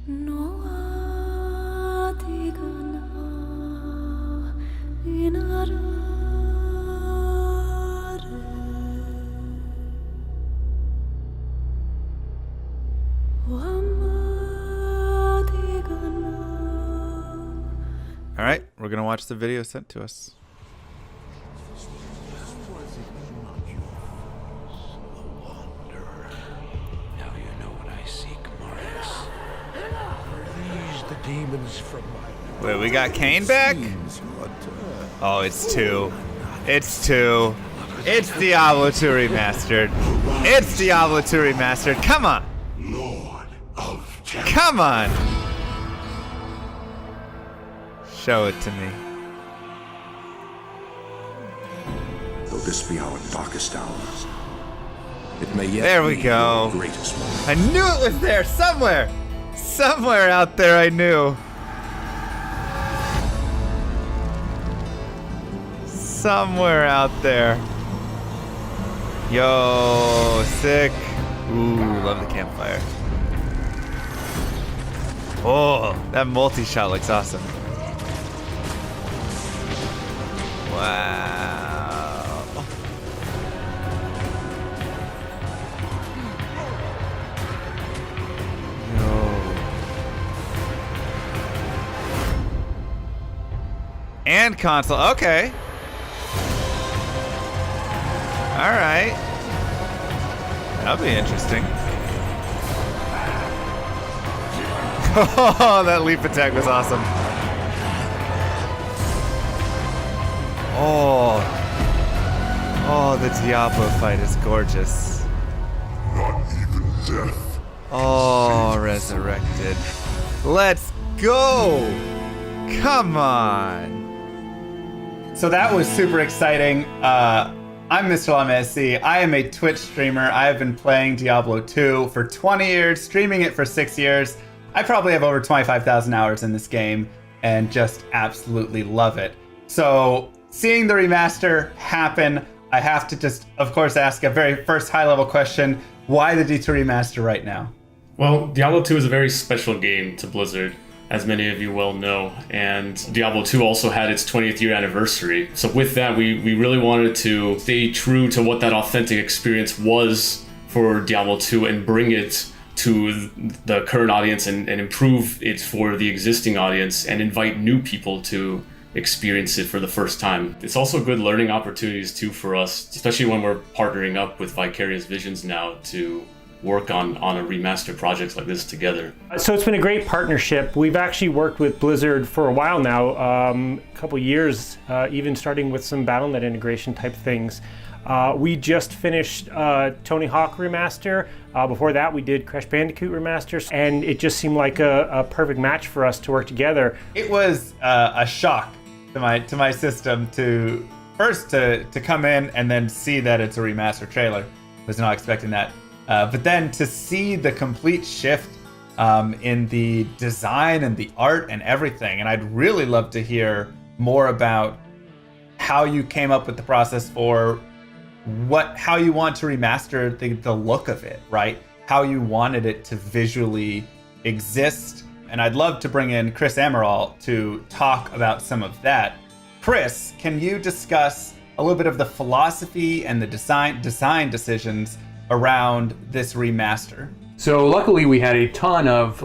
All right, we're gonna watch the video sent to us. Now you know what I seek, Marcus. These the demons from my... Wait, we got Kane back? Oh, it's 2. It's 2. It's Diablo 2 remastered. It's Diablo 2 remastered. Come on. Lord of Death. Come on. Show it to me. Though this be our darkest hours, it may yet There we be go. your greatest moment. I knew it was there somewhere. Somewhere out there I knew. Somewhere out there. Yo, sick. Ooh, love the campfire. Oh, that multi-shot looks awesome. Wow. Yo. And console, okay. All right. That'll be interesting. Oh, that leap attack was awesome. Oh, the Diablo fight is gorgeous. Not even death. Oh, Resurrected. Let's go! Come on. So that was super exciting. I'm Mr. LaMSC. I am a Twitch streamer. I have been playing Diablo 2 for 20 years, streaming it for 6 years. I probably have over 25,000 hours in this game and just absolutely love it. So seeing the remaster happen, I have to just, of course, ask a very first high-level question. Why the D2 remaster right now? Well, Diablo 2 is a very special game to Blizzard, as many of you well know, and Diablo 2 also had its 20th year anniversary. So with that, we really wanted to stay true to what that authentic experience was for Diablo 2 and bring it to the current audience and improve it for the existing audience and invite new people to experience it for the first time. It's also good learning opportunities too for us, especially when we're partnering up with Vicarious Visions now to work on a remaster projects like this together. So it's been a great partnership. We've actually worked with Blizzard for a while now, a couple years, even starting with some Battle.net integration type things. We just finished Tony Hawk Remaster. Before that, we did Crash Bandicoot Remaster, and it just seemed like a perfect match for us to work together. It was a shock to my system to first to come in and then see that it's a remaster trailer. Was not expecting that. But then to see the complete shift in the design and the art and everything. And I'd really love to hear more about how you came up with the process for how you want to remaster the look of it, right? How you wanted it to visually exist. And I'd love to bring in Chris Amaral to talk about some of that. Chris, can you discuss a little bit of the philosophy and the design decisions around this remaster? So luckily we had a ton of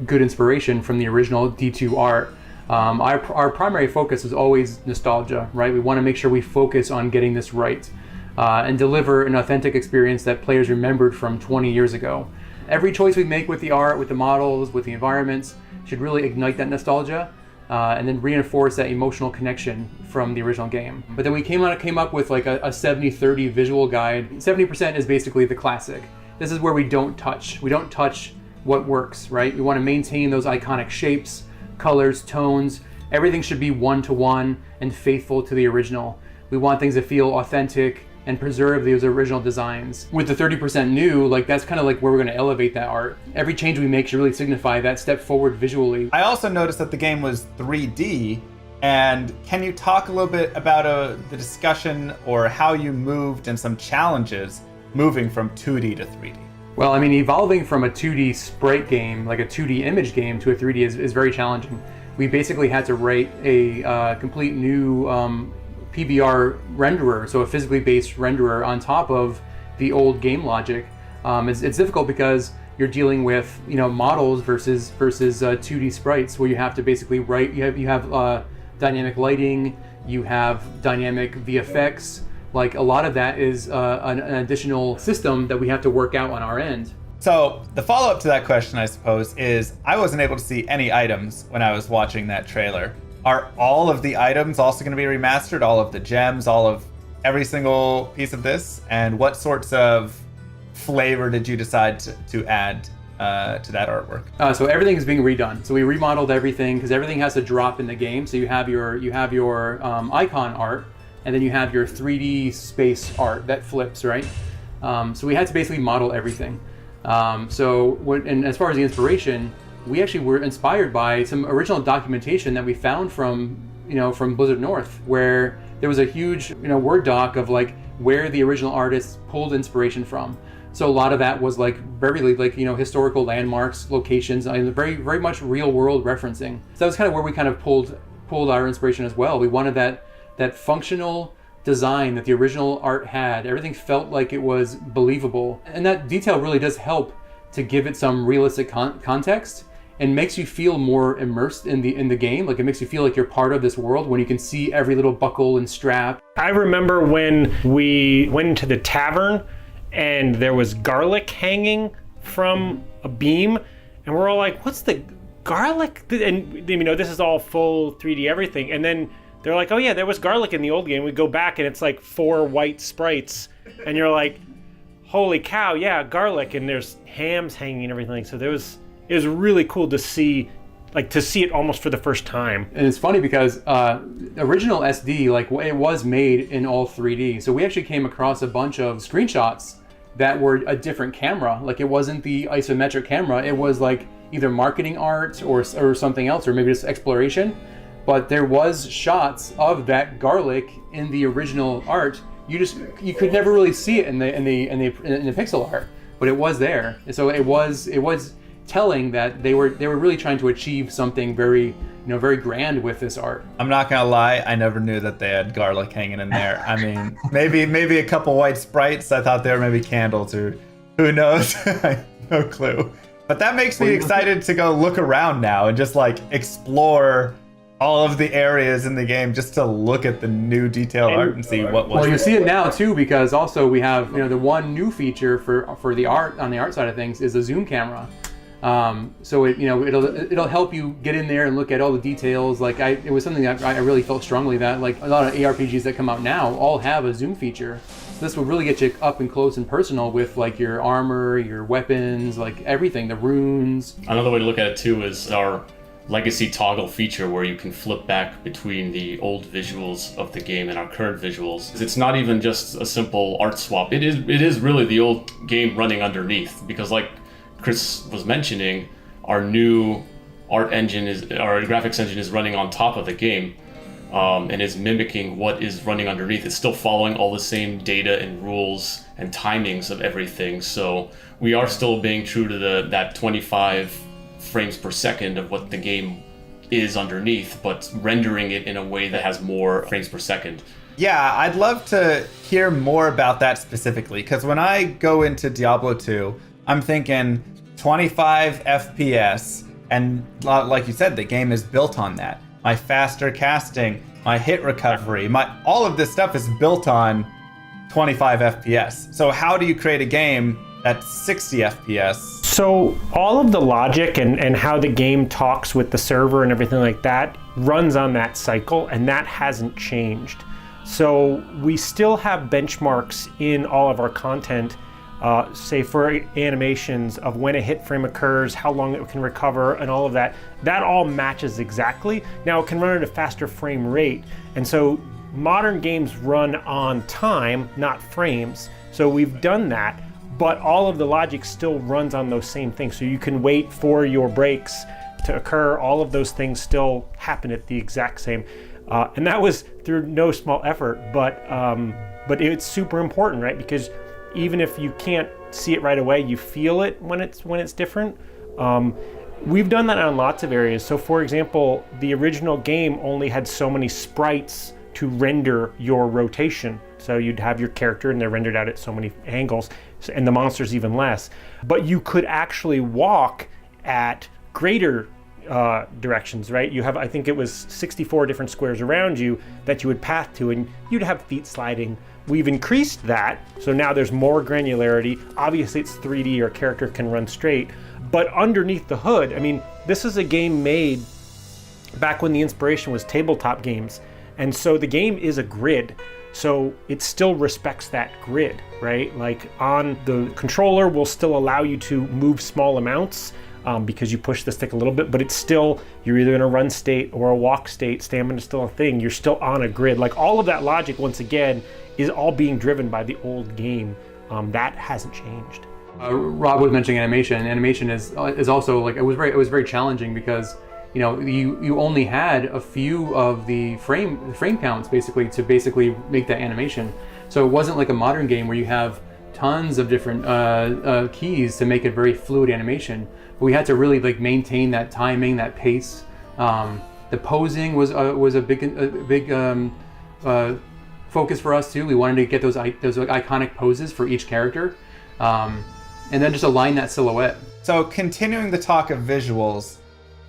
good inspiration from the original D2 art. Our primary focus is always nostalgia, right? We want to make sure we focus on getting this right and deliver an authentic experience that players remembered from 20 years ago. Every choice we make with the art, with the models, with the environments should really ignite that nostalgia and then reinforce that emotional connection from the original game. But then we came up with like a 70-30 visual guide. 70% is basically the classic. This is where we don't touch. We don't touch what works, right? We want to maintain those iconic shapes, colors, tones. Everything should be one-to-one and faithful to the original. We want things to feel authentic and preserve those original designs. With the 30% new, that's kind of like where we're going to elevate that art. Every change we make should really signify that step forward visually. I also noticed that the game was 3D, and can you talk a little bit about the discussion or how you moved and some challenges moving from 2D to 3D? Well, I mean, evolving from a 2D sprite game, like a 2D image game, to a 3D is very challenging. We basically had to write a complete new PBR renderer, so a physically based renderer on top of the old game logic. It's difficult because you're dealing with models versus 2D sprites, where you have to basically write. You have dynamic lighting, you have dynamic VFX. Like, a lot of that is an additional system that we have to work out on our end. So the follow-up to that question, I suppose, is I wasn't able to see any items when I was watching that trailer. Are all of the items also going to be remastered? All of the gems, all of every single piece of this? And what sorts of flavor did you decide to add to that artwork? So everything is being redone. So we remodeled everything because everything has to drop in the game. So you have your icon art, and then you have your 3D space art that flips, right? So we had to basically model everything. And as far as the inspiration, we actually were inspired by some original documentation that we found from Blizzard North, where there was a huge Word doc of like where the original artists pulled inspiration from. So a lot of that was like very historical landmarks, locations, and very very much real world referencing. So that was kind of where we kind of pulled our inspiration as well. We wanted that functional design that the original art had. Everything felt like it was believable, and that detail really does help to give it some realistic context and makes you feel more immersed in the game. Like, it makes you feel like you're part of this world when you can see every little buckle and strap. I remember when we went into the tavern and there was garlic hanging from a beam, and we're all like, what's the garlic? And this is all full 3D everything, and then they're like, oh yeah, there was garlic in the old game. We go back and it's like 4 white sprites, and you're like, holy cow, yeah, garlic, and there's hams hanging and everything. So it was really cool to see it almost for the first time. And it's funny because original SD, it was made in all 3D. So we actually came across a bunch of screenshots that were a different camera. Like, it wasn't the isometric camera. It was like either marketing art or something else, or maybe just exploration. But there was shots of that garlic in the original art. You could never really see it in the pixel art, but it was there. So it was telling that they were really trying to achieve something very very grand with this art. I'm not gonna lie, I never knew that they had garlic hanging in there. I mean, maybe a couple white sprites. I thought they were maybe candles, or who knows? No clue. But that makes me excited to go look around now and just like explore all of the areas in the game, just to look at the new detailed art and see what was. Well, you see it now too, because also we have the one new feature for the art, on the art side of things, is a zoom camera. So it'll help you get in there and look at all the details. Like, it was something that I really felt strongly that, like, a lot of ARPGs that come out now all have a zoom feature. So this will really get you up and close and personal with like your armor, your weapons, like everything, the runes. Another way to look at it too is our legacy toggle feature, where you can flip back between the old visuals of the game and our current visuals. It's not even just a simple art swap. It is really the old game running underneath, because like Chris was mentioning, our new art engine our graphics engine is running on top of the game, and is mimicking what is running underneath. It's still following all the same data and rules and timings of everything. So we are still being true to that 25 frames per second of what the game is underneath, but rendering it in a way that has more frames per second. Yeah, I'd love to hear more about that specifically, because when I go into Diablo 2, I'm thinking 25 FPS, and like you said, the game is built on that. My faster casting, my hit recovery, all of this stuff is built on 25 FPS. So how do you create a game that's 60 FPS? So all of the logic and how the game talks with the server and everything like that runs on that cycle, and that hasn't changed. So we still have benchmarks in all of our content, say for animations of when a hit frame occurs, how long it can recover, and all of that. That all matches exactly. Now it can run at a faster frame rate, and so modern games run on time, not frames. So we've done that, but all of the logic still runs on those same things. So you can wait for your breaks to occur. All of those things still happen at the exact same. And that was through no small effort, but it's super important, right? Because even if you can't see it right away. You feel it when it's different. We've done that on lots of areas. So for example, the original game only had so many sprites to render your rotation. So you'd have your character and they're rendered out at so many angles, and the monsters even less. But you could actually walk at greater directions, right? You have, I think it was 64 different squares around you that you would path to, and you'd have feet sliding. We've increased that, so now there's more granularity. Obviously it's 3D, your character can run straight, but underneath the hood, I mean, this is a game made back when the inspiration was tabletop games, and so the game is a grid. So it still respects that grid, right? Like on the controller will still allow you to move small amounts because you push the stick a little bit, but it's still, you're either in a run state or a walk state, stamina's still a thing, you're still on a grid. Like all of that logic, once again, is all being driven by the old game. That hasn't changed. Rob was mentioning animation. Animation is also like, it was very challenging because you only had a few of the frame counts basically to make that animation. So it wasn't like a modern game where you have tons of different keys to make it very fluid animation. But we had to really like maintain that timing, that pace. The posing was a big focus for us too. We wanted to get those iconic poses for each character, and then just align that silhouette. So continuing the talk of visuals,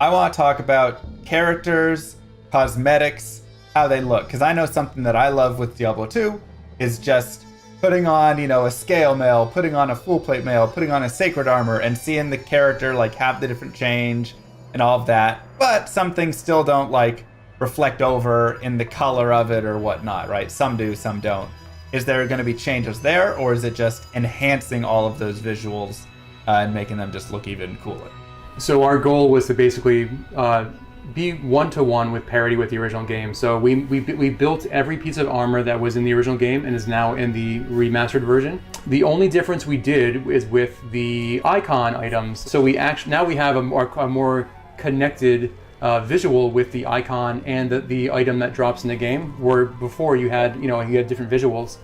I want to talk about characters, cosmetics, how they look. Because I know something that I love with Diablo 2 is just putting on, a scale mail, putting on a full plate mail, putting on a sacred armor, and seeing the character like have the different change and all of that. But some things still don't like reflect over in the color of it or whatnot, right? Some do, some don't. Is there going to be changes there, or is it just enhancing all of those visuals and making them just look even cooler? So our goal was to basically be one-to-one with parity with the original game. So we built every piece of armor that was in the original game and is now in the remastered version. The only difference we did is with the icon items. So now we have a more connected visual with the icon and the item that drops in the game, where before you had different visuals.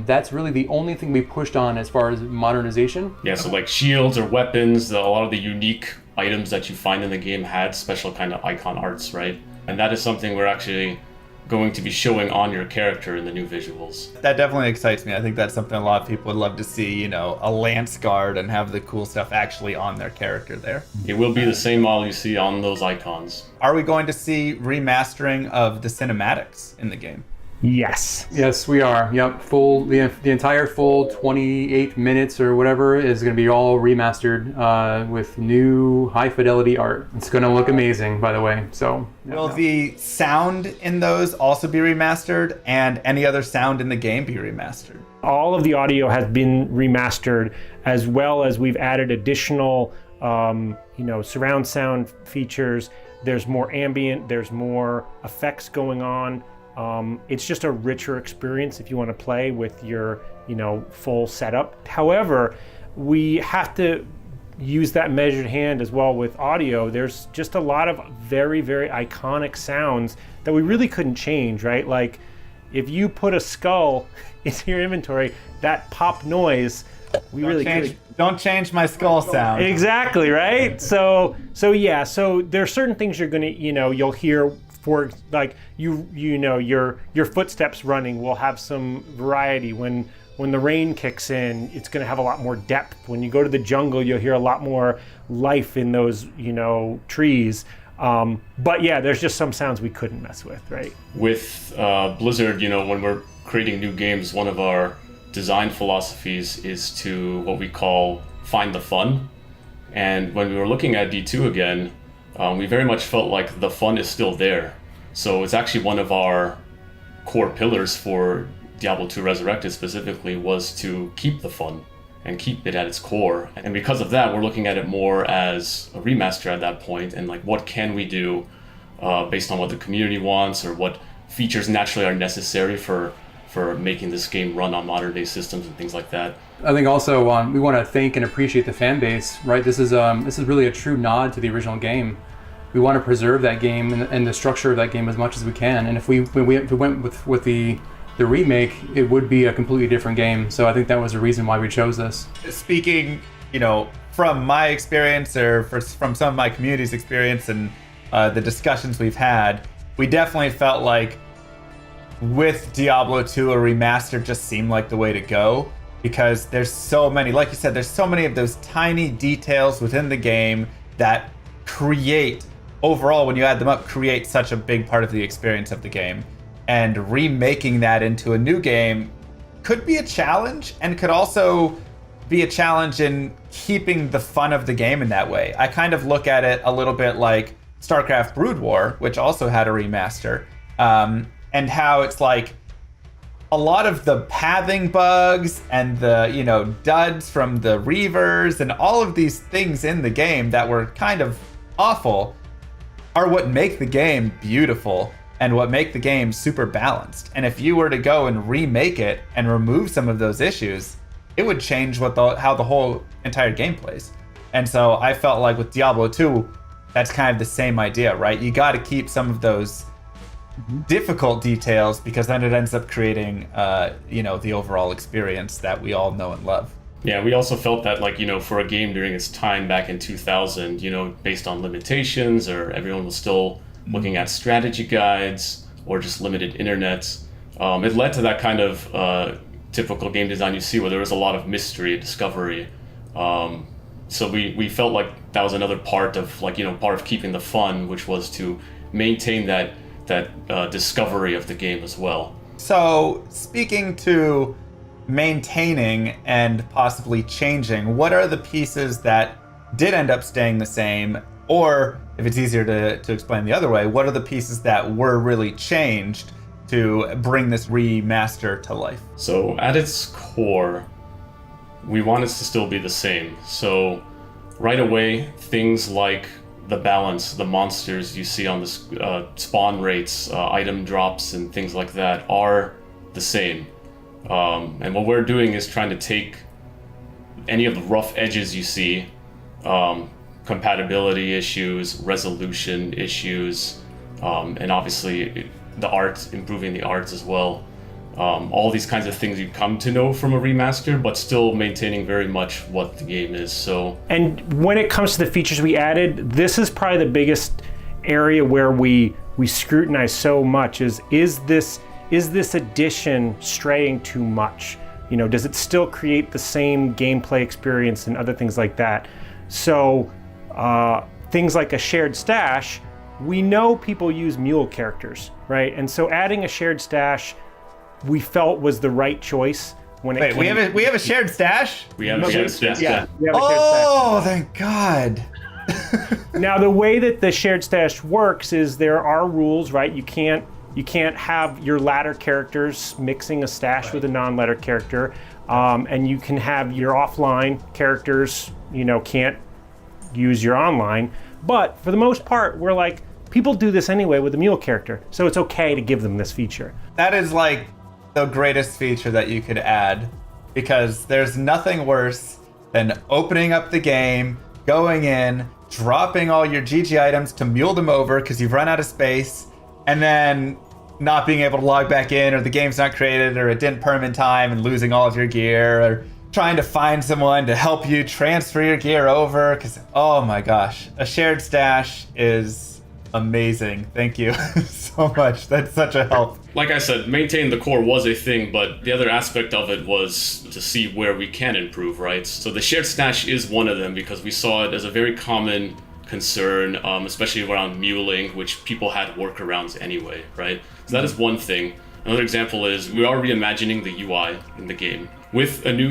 That's really the only thing we pushed on as far as modernization. Yeah, so like shields or weapons, a lot of the unique items that you find in the game had special kind of icon arts, right? And that is something we're actually going to be showing on your character in the new visuals. That definitely excites me. I think that's something a lot of people would love to see, a lance guard and have the cool stuff actually on their character there. It will be the same model you see on those icons. Are we going to see remastering of the cinematics in the game? Yes. Yes, we are. Yep, the entire full 28 minutes or whatever is going to be all remastered with new high fidelity art. It's going to look amazing, by the way. So will the sound in those also be remastered, and any other sound in the game be remastered? All of the audio has been remastered, as well as we've added additional surround sound features. There's more ambient, there's more effects going on. It's just a richer experience if you want to play with your, full setup. However, we have to use that measured hand as well with audio. There's just a lot of very, very iconic sounds that we really couldn't change, right? Like if you put a skull into your inventory, that pop noise, don't change my skull sound. Exactly, right? So there are certain things you're gonna, you'll hear. For like your footsteps running will have some variety. When the rain kicks in, it's going to have a lot more depth. When you go to the jungle, you'll hear a lot more life in those trees. But yeah, there's just some sounds we couldn't mess with, right? With Blizzard, when we're creating new games, one of our design philosophies is to what we call find the fun. And when we were looking at D2 again, we very much felt like the fun is still there. So it's actually one of our core pillars for Diablo 2 Resurrected specifically was to keep the fun and keep it at its core. And because of that, we're looking at it more as a remaster at that point, and like what can we do based on what the community wants or what features naturally are necessary for making this game run on modern day systems and things like that. I think also we want to thank and appreciate the fan base, right? This is really a true nod to the original game. We want to preserve that game and the structure of that game as much as we can. And if we went with the the remake, it would be a completely different game. So I think that was the reason why we chose this. Speaking, from my experience or from some of my community's experience and the discussions we've had, we definitely felt like with Diablo 2, a remaster just seemed like the way to go, because there's so many, like you said, there's so many of those tiny details within the game that create, overall, when you add them up, create such a big part of the experience of the game. And remaking that into a new game could be a challenge, and could also be a challenge in keeping the fun of the game in that way. I kind of look at it a little bit like StarCraft Brood War, which also had a remaster, and how it's like a lot of the pathing bugs and the duds from the Reavers and all of these things in the game that were kind of awful are what make the game beautiful and what make the game super balanced. And if you were to go and remake it and remove some of those issues, it would change how the whole entire game plays. And so I felt like with Diablo 2, that's kind of the same idea, right? You got to keep some of those difficult details, because then it ends up creating the overall experience that we all know and love. Yeah, we also felt that, for a game during its time back in 2000, based on limitations, or everyone was still looking at strategy guides or just limited internet, it led to that kind of typical game design you see, where there was a lot of mystery, discovery. So we felt like that was another part of part of keeping the fun, which was to maintain that discovery of the game as well. So speaking to maintaining and possibly changing, what are the pieces that did end up staying the same? Or if it's easier to explain the other way, what are the pieces that were really changed to bring this remaster to life? So at its core, we want it to still be the same. So right away, things like the balance, the monsters you see on the spawn rates, item drops, and things like that are the same. And what we're doing is trying to take any of the rough edges you see, compatibility issues, resolution issues, and obviously the art, improving the arts as well. All these kinds of things you come to know from a remaster, but still maintaining very much what the game is. And when it comes to the features we added, this is probably the biggest area where we scrutinize so much is this addition straying too much? Does it still create the same gameplay experience and other things like that? So things like a shared stash, we know people use mule characters, right? And so adding a shared stash, we felt was the right choice when it we have a shared stash? We have a shared stash. Yeah. We have a shared stash. Oh, thank God. Now the way that the shared stash works is there are rules, right? You can't have your ladder characters mixing a stash with a non-ladder character, and you can have your offline characters, can't use your online. But for the most part, we're like, people do this anyway with a mule character, so it's okay to give them this feature. That is like the greatest feature that you could add, because there's nothing worse than opening up the game, going in, dropping all your GG items to mule them over because you've run out of space, and then not being able to log back in, or the game's not created, or it didn't perm in time, and losing all of your gear, or trying to find someone to help you transfer your gear over, because, oh my gosh, a shared stash is amazing. Thank you so much. That's such a help. Like I said, maintaining the core was a thing, but the other aspect of it was to see where we can improve, right? So the shared stash is one of them, because we saw it as a very common concern, especially around muling, which people had workarounds anyway, right? So that is one thing. Another example is we are reimagining the UI in the game. With a new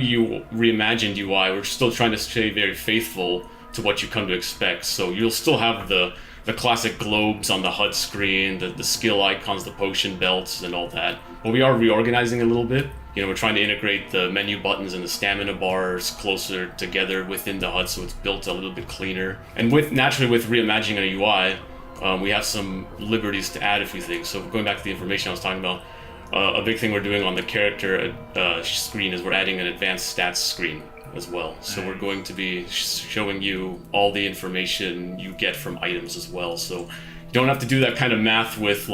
reimagined UI, we're still trying to stay very faithful to what you come to expect. So you'll still have the classic globes on the HUD screen, the skill icons, the potion belts, and all that. But we are reorganizing a little bit. We're trying to integrate the menu buttons and the stamina bars closer together within the HUD, so it's built a little bit cleaner. And naturally with reimagining a UI, we have some liberties to add a few things. So going back to the information I was talking about, a big thing we're doing on the character screen is we're adding an advanced stats screen as well. So we're going to be showing you all the information you get from items as well. So you don't have to do that kind of math with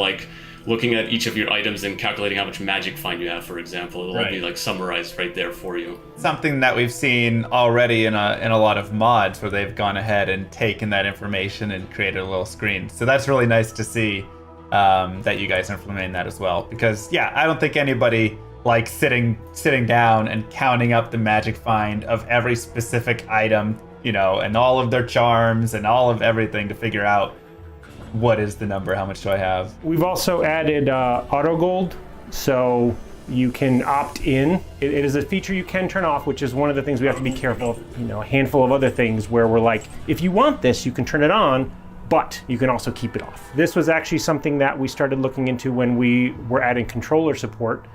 looking at each of your items and calculating how much magic find you have, for example. It'll all be like summarized right there for you. Something that we've seen already in a lot of mods where they've gone ahead and taken that information and created a little screen. So that's really nice to see that you guys are implementing that as well. Because yeah, I don't think anybody likes sitting down and counting up the magic find of every specific item, you know, and all of their charms and all of everything to figure out what is the number, how much do I have. We've also added auto gold, so you can opt in. It is a feature you can turn off, which is one of the things we have to be careful of. You know, a handful of other things where we're like, if you want this, you can turn it on, but you can also keep it off. This was actually something that we started looking into when we were adding controller support.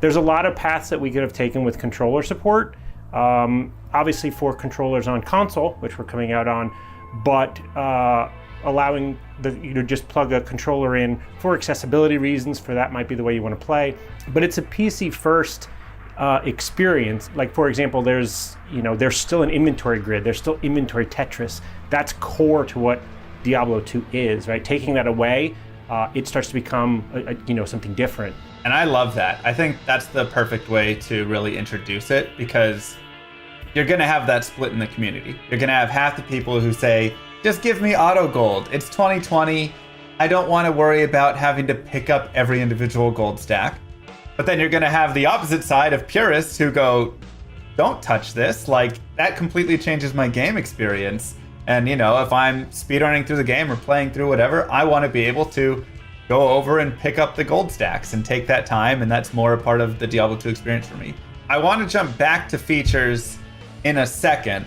There's a lot of paths that we could have taken with controller support. Obviously for controllers on console, which we're coming out on, but allowing just plug a controller in for accessibility reasons, for that might be the way you want to play. But it's a PC first experience. Like for example, there's still an inventory grid, there's still inventory Tetris. That's core to what Diablo 2 is, right? Taking that away, it starts to become something different. And I love that. I think that's the perfect way to really introduce it, because you're going to have that split in the community. You're going to have half the people who say, just give me auto gold. It's 2020. I don't want to worry about having to pick up every individual gold stack. But then you're going to have the opposite side of purists who go, don't touch this. Like, that completely changes my game experience. And, you know, if I'm speedrunning through the game or playing through whatever, I want to be able to go over and pick up the gold stacks and take that time. And that's more a part of the Diablo 2 experience for me. I want to jump back to features in a second.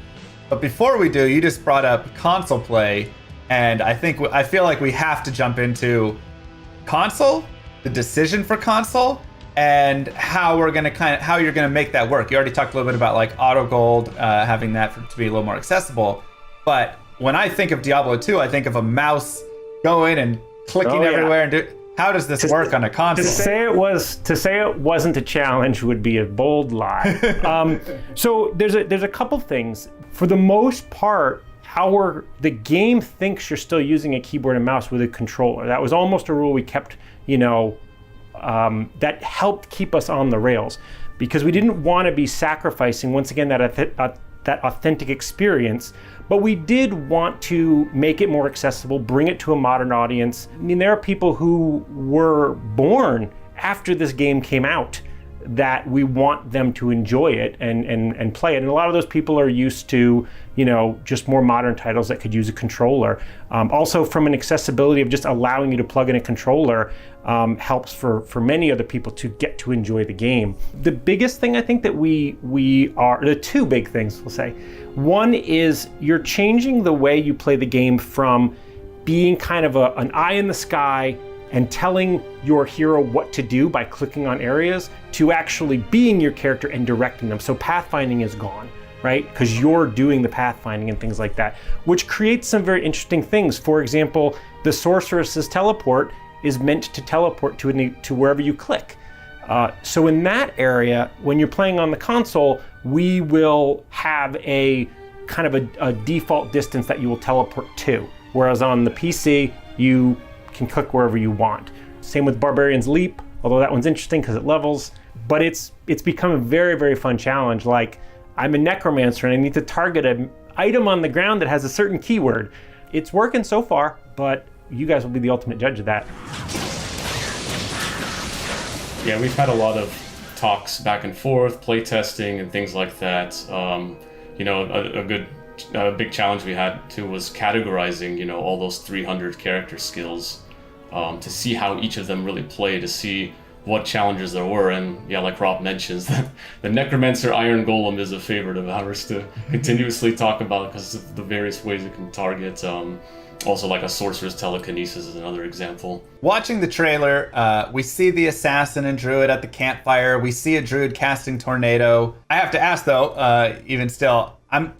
But before we do, you just brought up console play, and I feel like we have to jump into console, the decision for console, and how you're gonna make that work. You already talked a little bit about like auto gold, having that to be a little more accessible. But when I think of Diablo 2, I think of a mouse going and clicking everywhere and do. How does this work on a console? To say it wasn't a challenge would be a bold lie. So there's a couple things. For the most part, the game thinks you're still using a keyboard and mouse with a controller. That was almost a rule we kept, that helped keep us on the rails, because we didn't want to be sacrificing, once again, that authentic experience. But we did want to make it more accessible, bring it to a modern audience. I mean, there are people who were born after this game came out that we want them to enjoy it and play it. And a lot of those people are used to, just more modern titles that could use a controller. Also, from an accessibility of just allowing you to plug in a controller helps for many other people to get to enjoy the game. The biggest thing I think that the two big things we'll say. One is you're changing the way you play the game from being kind of an eye in the sky and telling your hero what to do by clicking on areas, to actually being your character and directing them. So pathfinding is gone, right? Because you're doing the pathfinding and things like that, which creates some very interesting things. For example, the sorceress's teleport is meant to teleport to wherever you click. So in that area, when you're playing on the console, we will have a kind of a default distance that you will teleport to. Whereas on the PC, you can click wherever you want. Same with Barbarian's Leap, although that one's interesting because it levels. But it's become a very, very fun challenge. Like, I'm a necromancer and I need to target an item on the ground that has a certain keyword. It's working so far, but you guys will be the ultimate judge of that. Yeah, we've had a lot of talks back and forth, play testing and things like that. A big challenge we had too was categorizing, all those 300 character skills to see how each of them really play, to see what challenges there were. And yeah, like Rob mentions, the Necromancer Iron Golem is a favorite of ours to continuously talk about because of the various ways it can target. Also, like a Sorcerer's Telekinesis is another example. Watching the trailer, we see the assassin and druid at the campfire. We see a druid casting tornado. I have to ask though, even still,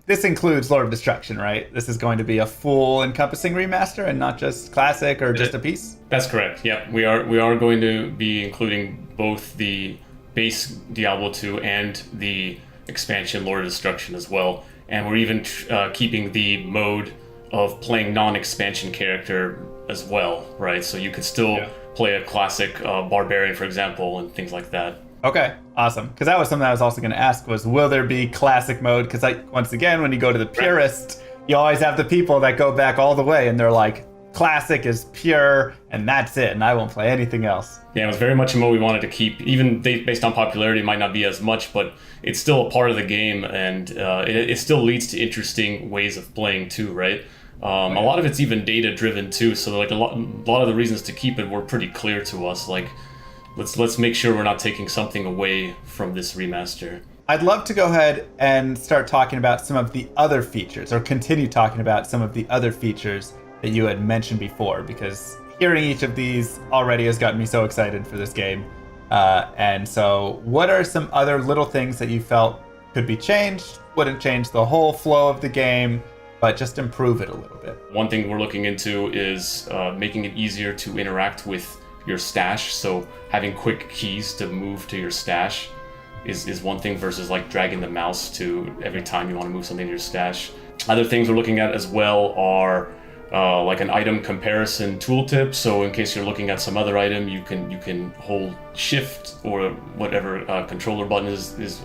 this includes Lord of Destruction, right? This is going to be a full encompassing remaster and not just classic or just a piece? That's correct. Yeah, we are going to be including both the base Diablo 2 and the expansion Lord of Destruction as well. And we're even keeping the mode of playing non-expansion character as well, right? So you could still play a classic barbarian, for example, and things like that. Okay, awesome. Because that was something I was also going to ask was, will there be classic mode? Because once again, when you go to the purist, you always have the people that go back all the way and they're like, classic is pure and that's it, and I won't play anything else. Yeah, it was very much a mode we wanted to keep. Even based on popularity, it might not be as much, but it's still a part of the game, and it still leads to interesting ways of playing too, right? A lot of it's even data driven too, so like a lot of the reasons to keep it were pretty clear to us. Like, let's make sure we're not taking something away from this remaster. I'd love to go ahead and start talking about some of the other features, or continue talking about some of the other features that you had mentioned before, because hearing each of these already has gotten me so excited for this game. And so what are some other little things that you felt could be changed, wouldn't change the whole flow of the game, but just improve it a little bit? One thing we're looking into is making it easier to interact with your stash. So having quick keys to move to your stash is one thing versus like dragging the mouse to every time you want to move something to your stash. Other things we're looking at as well are like an item comparison tooltip. So in case you're looking at some other item, you can hold shift or whatever controller button is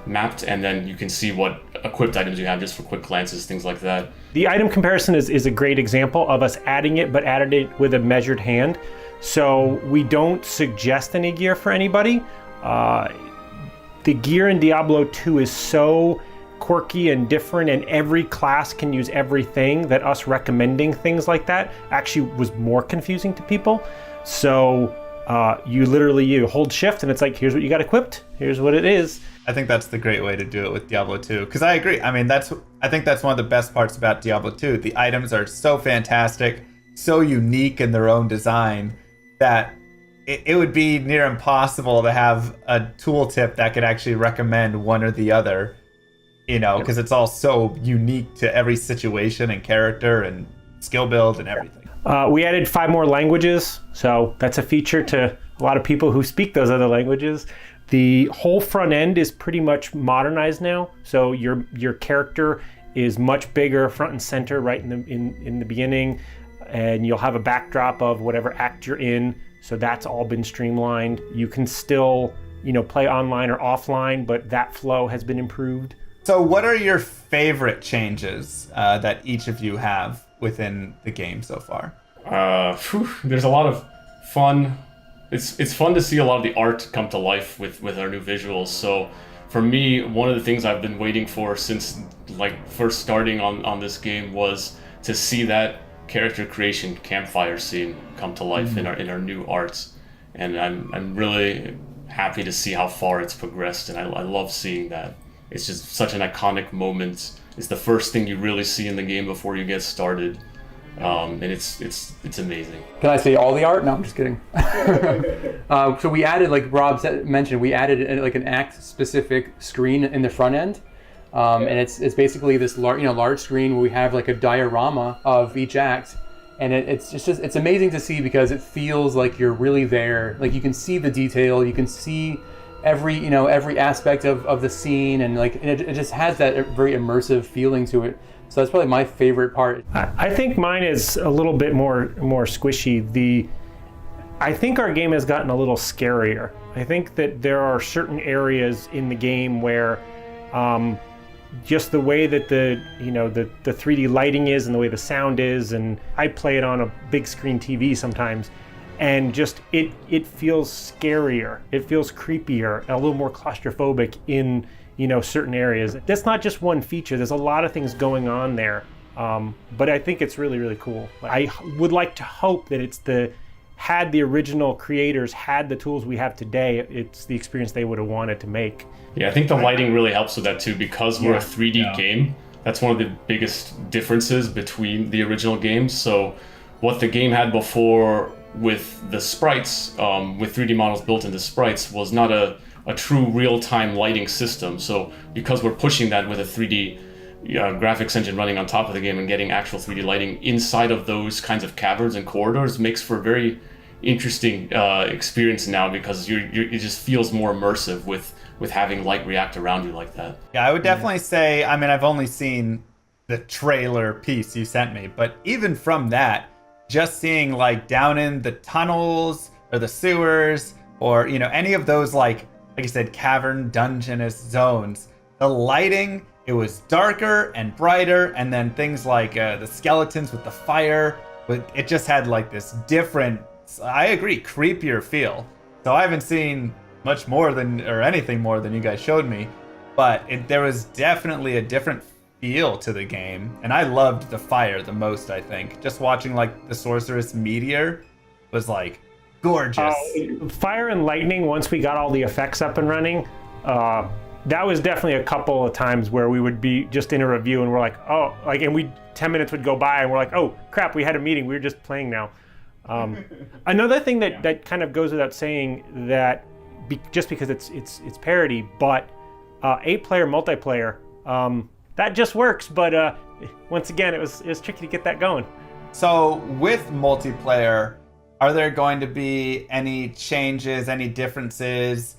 mapped, and then you can see what equipped items you have just for quick glances, things like that. The item comparison is a great example of us adding it, but added it with a measured hand. So we don't suggest any gear for anybody. The gear in Diablo 2 is so quirky and different, and every class can use everything, that us recommending things like that actually was more confusing to people. So you hold shift and it's like, here's what you got equipped, here's what it is. I think that's the great way to do it with Diablo 2, because I agree. I mean, I think that's one of the best parts about Diablo 2. The items are so fantastic, so unique in their own design, that it would be near impossible to have a tooltip that could actually recommend one or the other, you know, because it's all so unique to every situation and character and skill build and everything. We added 5 more languages, so that's a feature to a lot of people who speak those other languages. The whole front end is pretty much modernized now, so your character is much bigger front and center right in the beginning, and you'll have a backdrop of whatever act you're in. So that's all been streamlined. You can still, play online or offline, but that flow has been improved. So what are your favorite changes that each of you have within the game so far? There's a lot of fun. It's fun to see a lot of the art come to life with our new visuals. So for me, one of the things I've been waiting for since first starting on this game was to see that character creation campfire scene come to life in our new arts, and I'm really happy to see how far it's progressed, and I love seeing that. It's just such an iconic moment. It's the first thing you really see in the game before you get started, and it's amazing. Can I say all the art? No, I'm just kidding. So we added, like Rob mentioned, we added an act specific screen in the front end. And it's basically this large screen where we have like a diorama of each act, and it's amazing to see because it feels like you're really there. Like you can see the detail, you can see every aspect of the scene, and it just has that very immersive feeling to it. So that's probably my favorite part. I think mine is a little bit more squishy. I think our game has gotten a little scarier. I think that there are certain areas in the game where just the way that the 3D lighting is and the way the sound is, and I play it on a big screen TV sometimes, and just it feels scarier, it feels creepier, a little more claustrophobic in certain areas. That's not just one feature, there's a lot of things going on there, but I think it's really, really cool. I would like to hope that had the original creators had the tools we have today, it's the experience they would have wanted to make. Yeah, I think the lighting really helps with that too, because we're a 3D game. That's one of the biggest differences between the original games. So what the game had before with the sprites, with 3D models built into sprites, was not a true real-time lighting system. So because we're pushing that with a 3D graphics engine running on top of the game and getting actual 3D lighting inside of those kinds of caverns and corridors, makes for a very interesting experience now, because it just feels more immersive with having light react around you like that. Yeah, I would definitely say, I mean, I've only seen the trailer piece you sent me, but even from that, just seeing like down in the tunnels or the sewers or, you know, any of those like I said, cavern dungeonous zones, the lighting, it was darker and brighter, and then things like the skeletons with the fire, but it just had like this different, I agree, creepier feel. So I haven't seen much more than, or anything more than you guys showed me, but there was definitely a different feel to the game, and I loved the fire the most, I think. Just watching like the Sorceress Meteor was like gorgeous. Fire and lightning, once we got all the effects up and running, that was definitely a couple of times where we would be just in a review and we're like, oh, like, and 10 minutes would go by and we're like, oh crap, we had a meeting, we were just playing now. Another thing that kind of goes without saying, that just because it's parody, but 8-player multiplayer, that just works, but once again, it was tricky to get that going. So with multiplayer, are there going to be any changes, any differences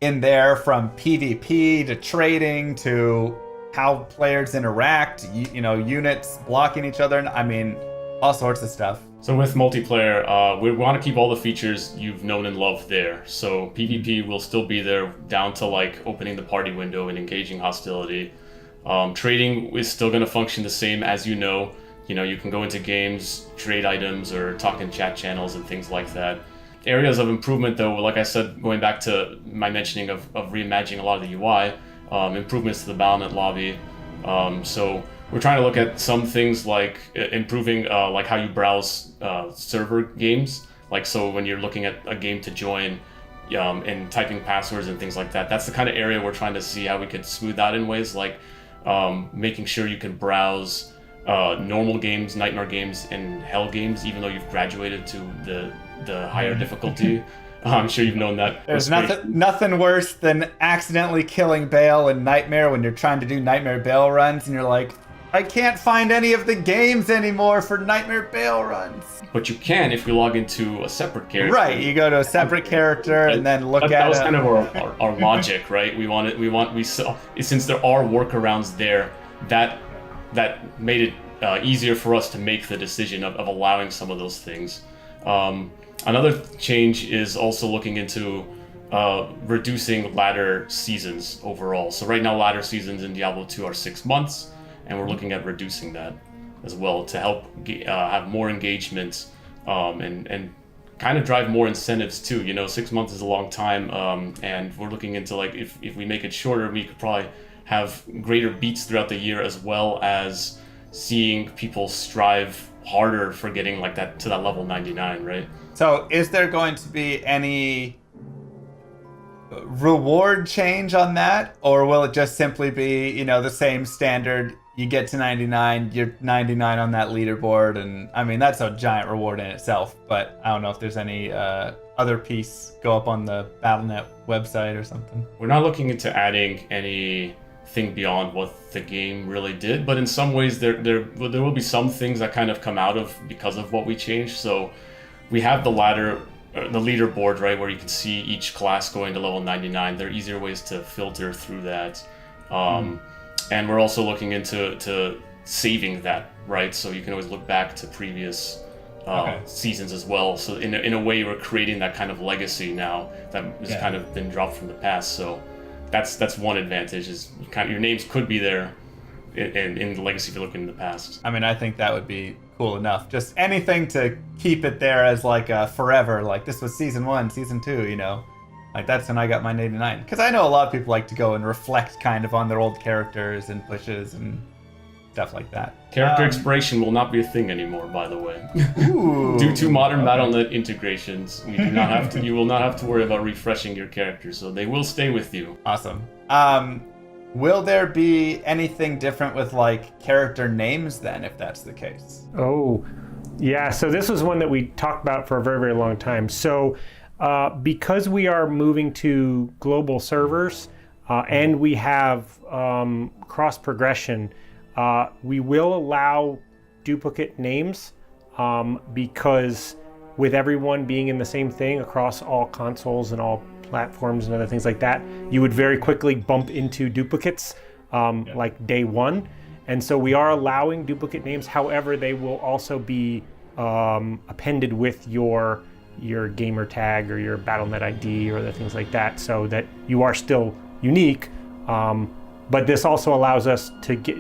in there from PvP to trading to how players interact, you know, units blocking each other? I mean, all sorts of stuff. So with multiplayer, we want to keep all the features you've known and loved there. So PvP will still be there, down to like opening the party window and engaging hostility. Trading is still going to function the same as you know. You know, you can go into games, trade items, or talk in chat channels and things like that. Areas of improvement, though, like I said, going back to my mentioning of reimagining a lot of the UI, improvements to the Battlenet lobby. So we're trying to look at some things like improving like how you browse server games. Like, so when you're looking at a game to join and typing passwords and things like that, that's the kind of area we're trying to see how we could smooth out in ways like making sure you can browse normal games, Nightmare games, and Hell games, even though you've graduated to the higher difficulty. I'm sure you've known that. There's nothing worse than accidentally killing Bale in Nightmare when you're trying to do Nightmare Bale runs and you're like, I can't find any of the games anymore for Nightmare Bale runs. But you can if you log into a separate character. Right, you go to a separate character and then look at that was kind of our logic, right? Since there are workarounds there, that made it easier for us to make the decision of allowing some of those things. Another change is also looking into reducing ladder seasons overall. So right now, ladder seasons in Diablo 2 are 6 months, and we're looking at reducing that as well to help have more engagement and kind of drive more incentives too. You know, 6 months is a long time, and we're looking into like if we make it shorter, we could probably have greater beats throughout the year, as well as seeing people strive harder for getting like that to that level 99, right? So is there going to be any reward change on that, or will it just simply be, you know, the same standard? You get to 99, you're 99 on that leaderboard, and I mean that's a giant reward in itself, but I don't know if there's any other piece go up on the Battle.net website or something. We're not looking into adding anything beyond what the game really did, but in some ways there will be some things that kind of come out of because of what we changed. So we have the leaderboard, right, where you can see each class going to level 99. There are easier ways to filter through that. And we're also looking into saving that, right? So you can always look back to previous seasons as well. So in a way, we're creating that kind of legacy now that has kind of been dropped from the past. So that's one advantage, is your names could be there in the legacy if you're looking in the past. I mean, I think that would be cool enough. Just anything to keep it there as like forever. Like this was season 1, season 2, you know? Like that's when I got my 99. Because I know a lot of people like to go and reflect kind of on their old characters and pushes and stuff like that. Character expiration will not be a thing anymore, by the way. Ooh, Due to modern Battle.net integrations, we do not have to. You will not have to worry about refreshing your characters, so they will stay with you. Awesome. Will there be anything different with like character names then, if that's the case? Oh, yeah. So this was one that we talked about for a very, very long time. So because we are moving to global servers and we have cross progression, we will allow duplicate names because with everyone being in the same thing across all consoles and all platforms and other things like that, you would very quickly bump into duplicates like day one. And so we are allowing duplicate names. However, they will also be appended with your gamer tag or your Battle.net ID or the things like that, so that you are still unique. But this also allows us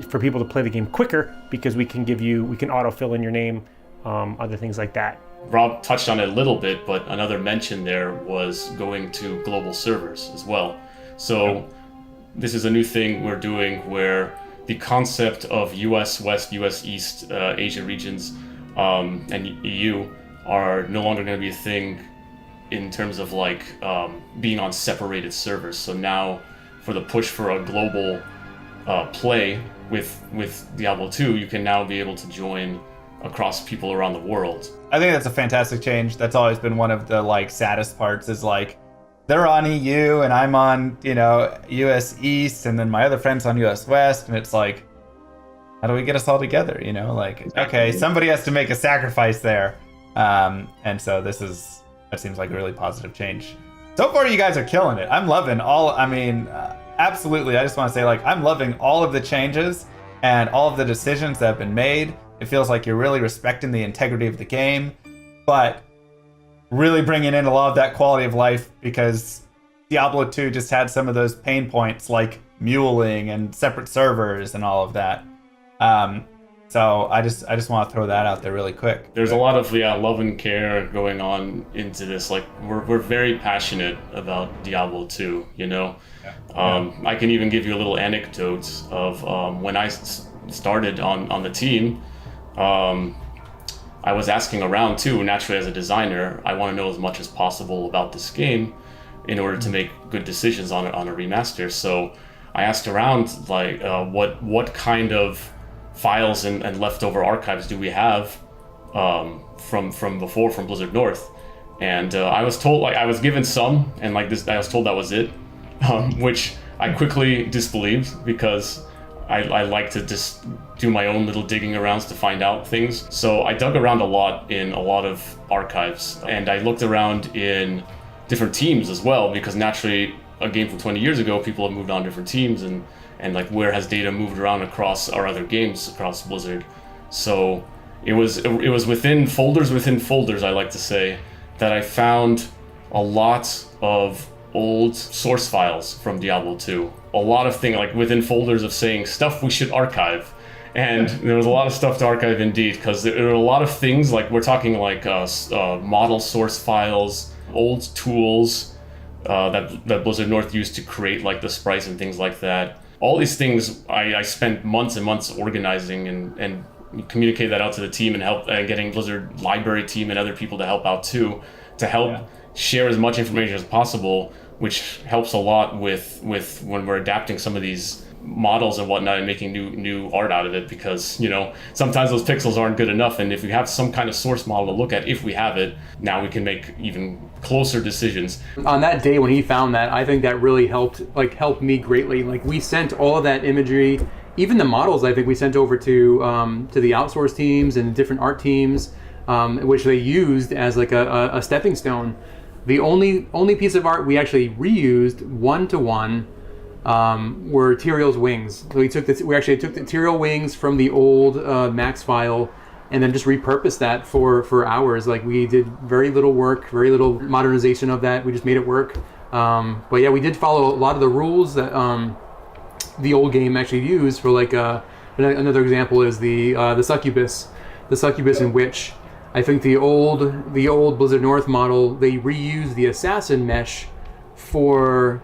for people to play the game quicker, because we can autofill in your name, other things like that. Rob touched on it a little bit, but another mention there was going to global servers as well. So this is a new thing we're doing, where the concept of US West, US East, Asia regions, and EU are no longer going to be a thing in terms of like being on separated servers. So now, for the push for a global play with Diablo 2, you can now be able to join across people around the world. I think that's a fantastic change. That's always been one of the like saddest parts, is like they're on EU and I'm on, US East, and then my other friend's on US West, and it's like, how do we get us all together? Like, okay, somebody has to make a sacrifice there. And so that seems like a really positive change. So far, you guys are killing it. I'm loving absolutely. I just want to say, like, I'm loving all of the changes and all of the decisions that have been made. It feels like you're really respecting the integrity of the game, but really bringing in a lot of that quality of life, because Diablo 2 just had some of those pain points like muling and separate servers and all of that. So I just want to throw that out there really quick. There's a lot of love and care going on into this. Like we're very passionate about Diablo 2. I can even give you a little anecdote of when I started on the team. I was asking around too. Naturally, as a designer, I want to know as much as possible about this game in order to make good decisions on a remaster. So I asked around, like, what kind of files and leftover archives do we have from before, from Blizzard North? And I was told, like, I was given some, and like this, I was told that was it, which I quickly disbelieved, because I like to just do my own little digging arounds to find out things. So I dug around a lot in a lot of archives, and I looked around in different teams as well, because naturally a game from 20 years ago, people have moved on different teams, and like where has data moved around across our other games across Blizzard. So it was within folders, I like to say, that I found a lot of old source files from Diablo 2. A lot of things, like within folders of saying stuff we should archive. And there was a lot of stuff to archive indeed, because there were a lot of things, like we're talking like model source files, old tools that Blizzard North used to create like the sprites and things like that. All these things I spent months and months organizing and communicate that out to the team, and help getting Blizzard library team and other people to help out too, to help share as much information as possible, which helps a lot with when we're adapting some of these models and whatnot and making new art out of it, because sometimes those pixels aren't good enough, and if we have some kind of source model to look at, if we have it, now we can make even closer decisions. On that day when he found that, I think that really helped me greatly. Like, we sent all of that imagery, even the models, I think we sent over to the outsource teams and different art teams, which they used as like a stepping stone. The only piece of art we actually reused one-to-one were Tyrael's wings. So we actually took the Tyrael wings from the old Max file, and then just repurposed that for ours. Like, we did very little work, very little modernization of that. We just made it work. But yeah, we did follow a lot of the rules that the old game actually used. For like another example is the succubus, in which I think the old Blizzard North model, they reused the assassin mesh for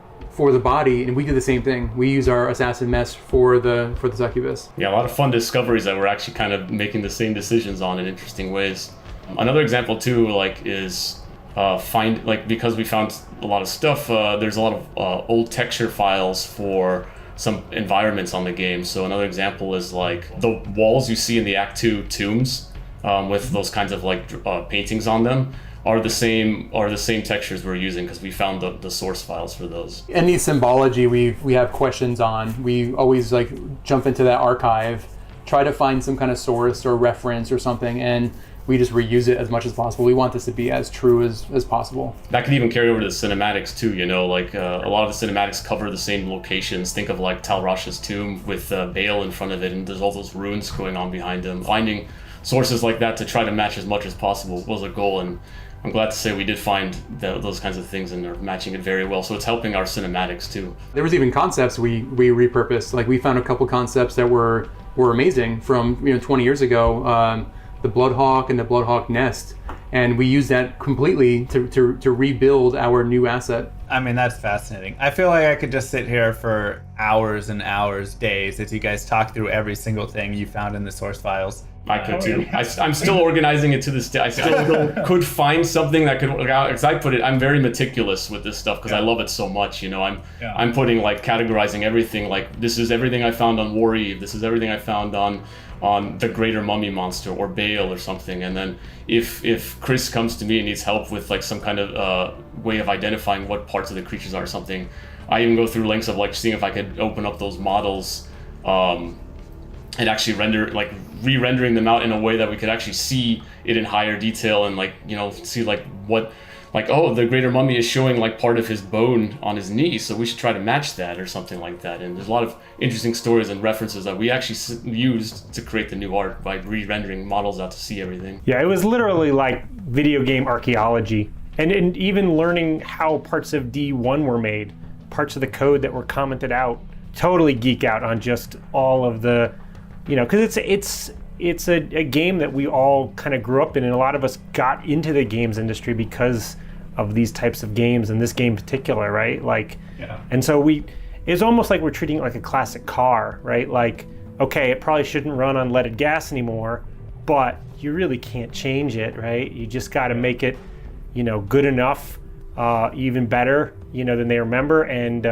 the body, and we did the same thing. We use our assassin mesh for the succubus. Yeah, a lot of fun discoveries that we're actually kind of making the same decisions on in interesting ways. Another example too, like, is because we found a lot of stuff. There's a lot of old texture files for some environments on the game. So another example is like the walls you see in the Act 2 tombs, with those kinds of like paintings on them, are the same textures we're using, because we found the source files for those. Any symbology we have questions on, we always like jump into that archive, try to find some kind of source or reference or something, and we just reuse it as much as possible. We want this to be as true as possible. That could even carry over to the cinematics too, like a lot of the cinematics cover the same locations. Think of like Tal Rasha's tomb with Baal in front of it, and there's all those runes going on behind him. Finding sources like that to try to match as much as possible was a goal, and I'm glad to say we did find those kinds of things and are matching it very well. So it's helping our cinematics too. There was even concepts we repurposed. Like we found a couple concepts that were amazing from 20 years ago, the Bloodhawk and the Bloodhawk Nest, and we used that completely to rebuild our new asset. I mean, that's fascinating. I feel like I could just sit here for hours and hours, days, as you guys talk through every single thing you found in the source files. I could too. I'm still organizing it to this day. I still could find something that could work out. As I put it, I'm very meticulous with this stuff because I love it so much. I'm putting like categorizing everything. Like this is everything I found on War Eve. This is everything I found on the Greater Mummy Monster or Bale or something. And then if Chris comes to me and needs help with like some kind of way of identifying what parts of the creatures are or something, I even go through lengths of like seeing if I could open up those models. And actually re-rendering them out in a way that we could actually see it in higher detail and see the Greater Mummy is showing like part of his bone on his knee, so we should try to match that or something like that. And there's a lot of interesting stories and references that we actually used to create the new art by re-rendering models out to see everything. Yeah, it was literally like video game archaeology, and even learning how parts of D1 were made, parts of the code that were commented out. Totally geek out on just all of the, because it's a game that we all kind of grew up in, and a lot of us got into the games industry because of these types of games, and this game in particular, right? And so it's almost like we're treating it like a classic car, right? Like, okay, it probably shouldn't run on leaded gas anymore, but you really can't change it, right? You just got to make it, good enough, even better, than they remember, and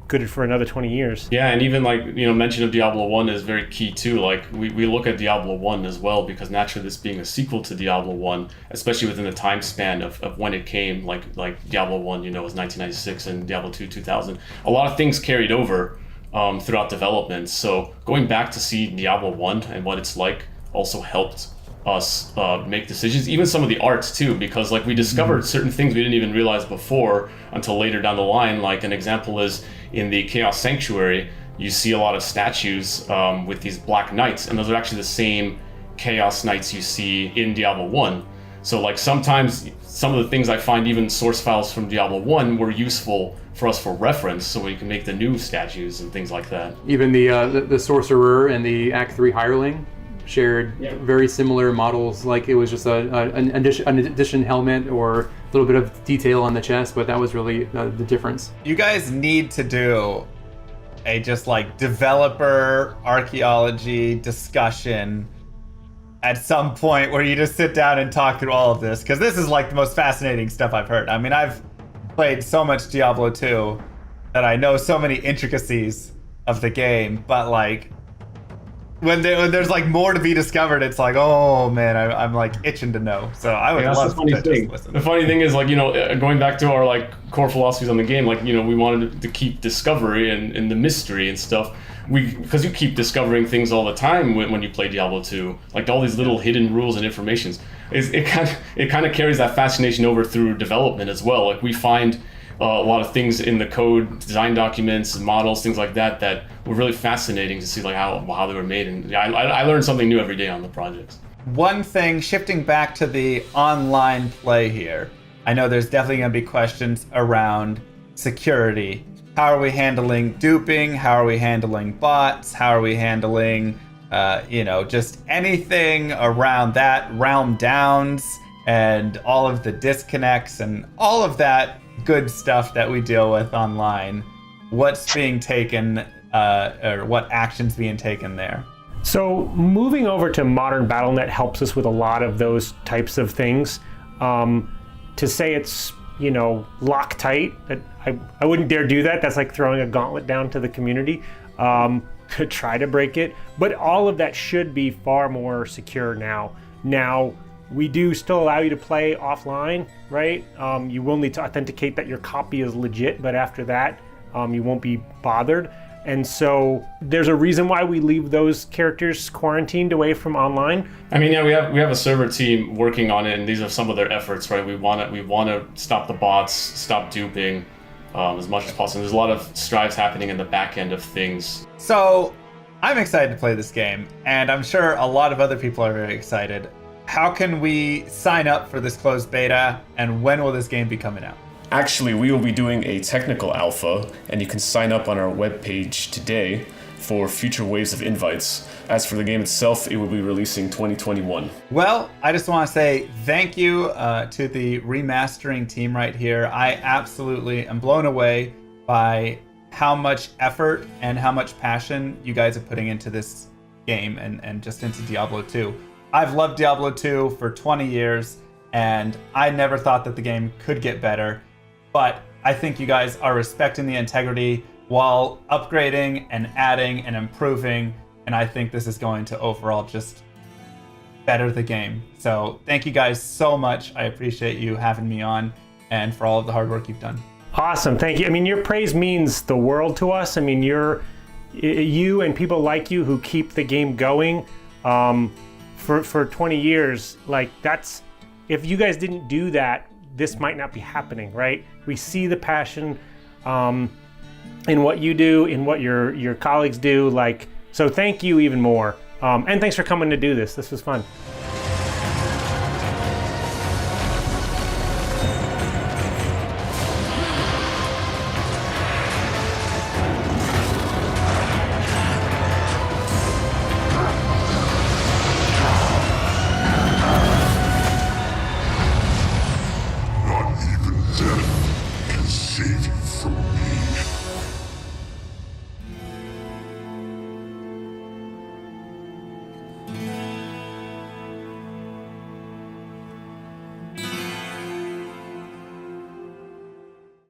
good for another 20 years. Yeah, and even mention of Diablo 1 is very key too. Like we look at Diablo 1 as well, because naturally this being a sequel to Diablo 1, especially within the time span of when it came, like Diablo 1, was 1996 and Diablo 2, 2000. A lot of things carried over throughout development. So going back to see Diablo 1 and what it's like also helped us make decisions, even some of the arts too, because we discovered certain things we didn't even realize before until later down the line. Like an example is in the Chaos Sanctuary, you see a lot of statues with these black knights, and those are actually the same Chaos Knights you see in Diablo 1. So sometimes some of the things I find even source files from Diablo 1 were useful for us for reference, so we can make the new statues and things like that. Even the Sorcerer and the Act 3 Hireling shared very similar models. Like it was just an addition helmet or a little bit of detail on the chest, but that was really the difference. You guys need to do a developer archaeology discussion at some point where you just sit down and talk through all of this, because this is the most fascinating stuff I've heard. I mean, I've played so much Diablo 2 that I know so many intricacies of the game, but when there's more to be discovered, it's oh man, I'm itching to know. So I would love to just listen. The funny thing is going back to our core philosophies on the game, we wanted to keep discovery and the mystery and stuff. Because you keep discovering things all the time when you play Diablo 2, all these little hidden rules and informations. It kind of carries that fascination over through development as well. We find a lot of things in the code, design documents, models, things like that were really fascinating to see how they were made. And I learned something new every day on the projects. One thing, shifting back to the online play here, I know there's definitely going to be questions around security. How are we handling duping? How are we handling bots? How are we handling, just anything around that, realm downs, and all of the disconnects and all of that good stuff that we deal with online? What's being taken, or what actions being taken there? So moving over to modern BattleNet helps us with a lot of those types of things. To say it's Loctite, I wouldn't dare do that. That's like throwing a gauntlet down to the community to try to break it. But all of that should be far more secure now. Now, we do still allow you to play offline, right? You will need to authenticate that your copy is legit, but after that, you won't be bothered. And so there's a reason why we leave those characters quarantined away from online. I mean, yeah, we have a server team working on it, and these are some of their efforts, right? We want to stop the bots, stop duping as much as possible. There's a lot of strides happening in the back end of things. So I'm excited to play this game, and I'm sure a lot of other people are very excited. How can we sign up for this closed beta, and when will this game be coming out? Actually, we will be doing a technical alpha, and you can sign up on our webpage today for future waves of invites. As for the game itself, it will be releasing 2021. Well, I just want to say thank you to the remastering team right here. I absolutely am blown away by how much effort and how much passion you guys are putting into this game and just into Diablo 2. I've loved Diablo 2 for 20 years, and I never thought that the game could get better. But I think you guys are respecting the integrity while upgrading and adding and improving, and I think this is going to overall just better the game. So thank you guys so much. I appreciate you having me on and for all of the hard work you've done. Awesome, thank you. I mean, your praise means the world to us. I mean, you and people like you who keep the game going for 20 years. Like, that's, if you guys didn't do that, this might not be happening, right? We see the passion in what you do, in what your colleagues do. Like, so thank you even more. And thanks for coming to do this. This was fun.